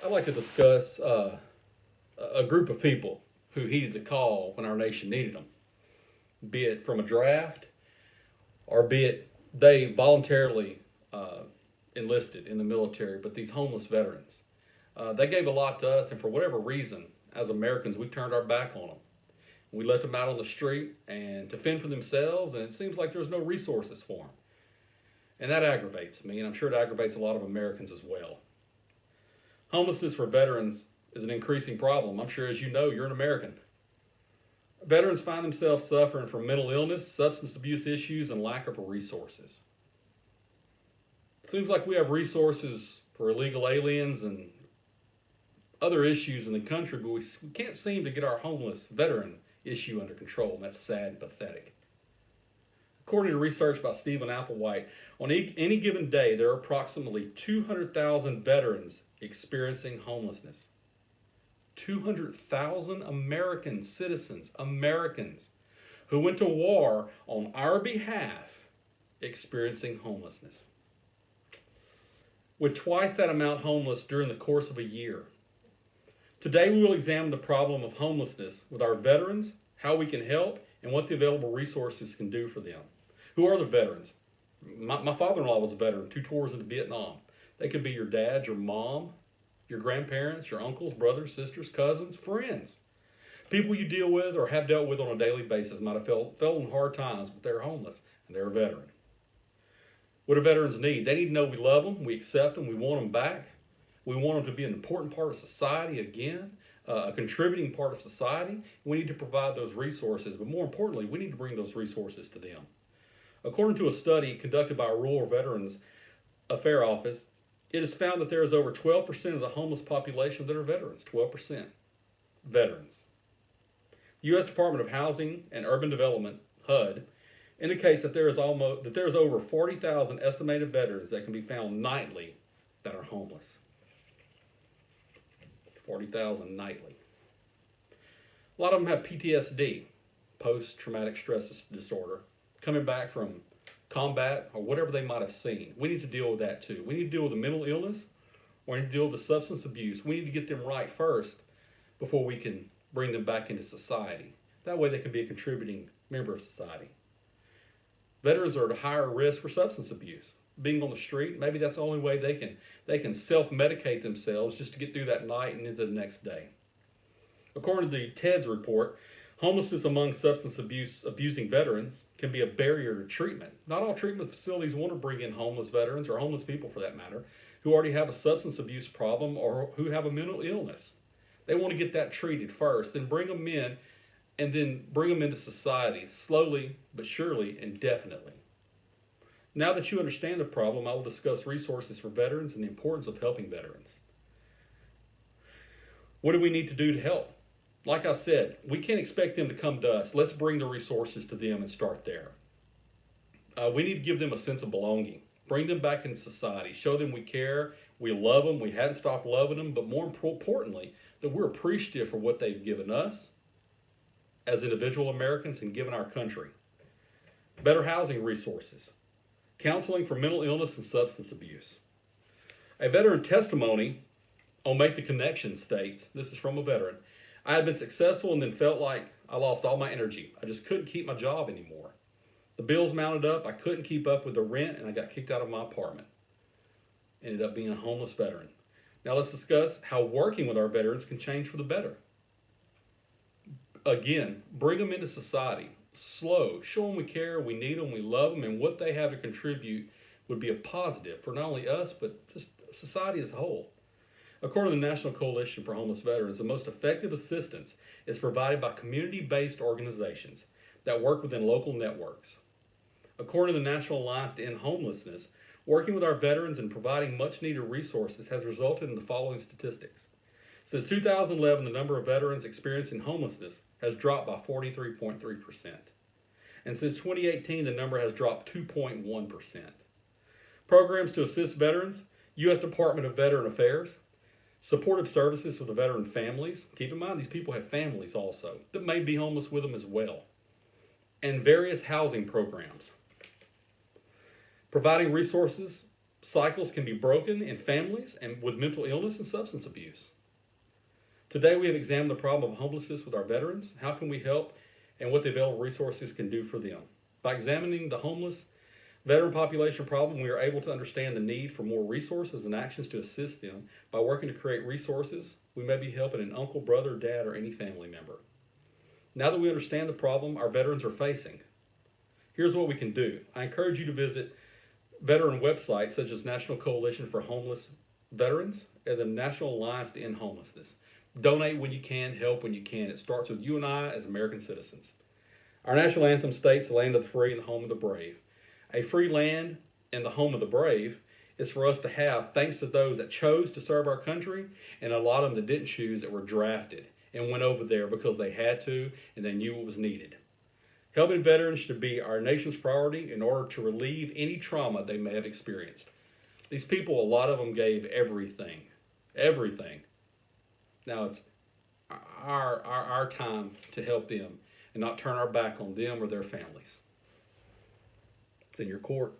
I'd like to discuss a group of people who heeded the call when our nation needed them, be it from a draft or be it they voluntarily uh, enlisted in the military, but these homeless veterans. They gave a lot to us, and for whatever reason, as Americans, we've turned our back on them. We let them out on the street and to fend for themselves, and it seems like there's no resources for them. And that aggravates me, and I'm sure it aggravates a lot of Americans as well. Homelessness for veterans is an increasing problem. I'm sure, as you know, you're an American. Veterans find themselves suffering from mental illness, substance abuse issues, and lack of resources. It seems like we have resources for illegal aliens and other issues in the country, but we can't seem to get our homeless veteran issue under control, and that's sad and pathetic. According to research by Stephen Applewhite, on any given day, there are approximately 200,000 veterans experiencing homelessness. 200,000 American citizens, Americans, who went to war on our behalf, experiencing homelessness. With twice that amount homeless during the course of a year. Today we will examine the problem of homelessness with our veterans, how we can help, and what the available resources can do for them. Who are the veterans? My father-in-law was a veteran, 2 tours into Vietnam. They could be your dad, your mom, your grandparents, your uncles, brothers, sisters, cousins, friends. People you deal with or have dealt with on a daily basis might have felt in hard times, but they're homeless and they're a veteran. What do veterans need? They need to know we love them, we accept them, we want them back. We want them to be an important part of society again, a contributing part of society. We need to provide those resources, but more importantly, we need to bring those resources to them. According to a study conducted by a Rural Veterans Affairs Office, it is found that there is over 12% of the homeless population that are veterans. 12% veterans. The U.S. Department of Housing and Urban Development (HUD) indicates that there is over 40,000 estimated veterans that can be found nightly that are homeless. 40,000 nightly. A lot of them have PTSD, post-traumatic stress disorder, coming back from combat or whatever they might have seen. We need to deal with that too. We need to deal with the mental illness. We need to deal with the substance abuse. We need to get them right first before we can bring them back into society. That way they can be a contributing member of society. Veterans are at a higher risk for substance abuse. Being on the street, maybe that's the only way they can self-medicate themselves just to get through that night and into the next day. According to the TEDS report, homelessness among substance abusing veterans can be a barrier to treatment. Not all treatment facilities want to bring in homeless veterans or homeless people for that matter who already have a substance abuse problem or who have a mental illness. They want to get that treated first, then bring them in and then bring them into society slowly but surely and definitely. Now that you understand the problem, I will discuss resources for veterans and the importance of helping veterans. What do we need to do to help? Like I said, we can't expect them to come to us. Let's bring the resources to them and start there. We need to give them a sense of belonging. Bring them back into society. Show them we care, we love them, we hadn't stopped loving them, but more importantly, that we're appreciative for what they've given us as individual Americans and given our country. Better housing resources. Counseling for mental illness and substance abuse. A veteran testimony on Make the Connection states, this is from a veteran, I had been successful and then felt like I lost all my energy. I just couldn't keep my job anymore. The bills mounted up, I couldn't keep up with the rent, and I got kicked out of my apartment. Ended up being a homeless veteran. Now let's discuss how working with our veterans can change for the better. Again, bring them into society. Slow. Show them we care, we need them, we love them, and what they have to contribute would be a positive for not only us, but just society as a whole. According to the National Coalition for Homeless Veterans, the most effective assistance is provided by community-based organizations that work within local networks. According to the National Alliance to End Homelessness, working with our veterans and providing much-needed resources has resulted in the following statistics. Since 2011, the number of veterans experiencing homelessness has dropped by 43.3%. And since 2018, the number has dropped 2.1%. Programs to assist veterans, U.S. Department of Veteran Affairs, supportive services for the veteran families. Keep in mind, these people have families also that may be homeless with them as well. And various housing programs. Providing resources cycles can be broken in families and with mental illness and substance abuse. Today we have examined the problem of homelessness with our veterans. How can we help and what the available resources can do for them? By examining the homeless veteran population problem, we are able to understand the need for more resources and actions to assist them. By working to create resources, we may be helping an uncle, brother, dad, or any family member. Now that we understand the problem our veterans are facing, here's what we can do. I encourage you to visit veteran websites such as National Coalition for Homeless Veterans and the National Alliance to End Homelessness. Donate when you can, help when you can. It starts with you and I as American citizens. Our national anthem states, "The land of the free and the home of the brave." A free land and the home of the brave is for us to have thanks to those that chose to serve our country and a lot of them that didn't choose, that were drafted and went over there because they had to and they knew it was needed. Helping veterans should be our nation's priority in order to relieve any trauma they may have experienced. These people, a lot of them gave everything. Now it's our time to help them and not turn our back on them or their families. It's in your court.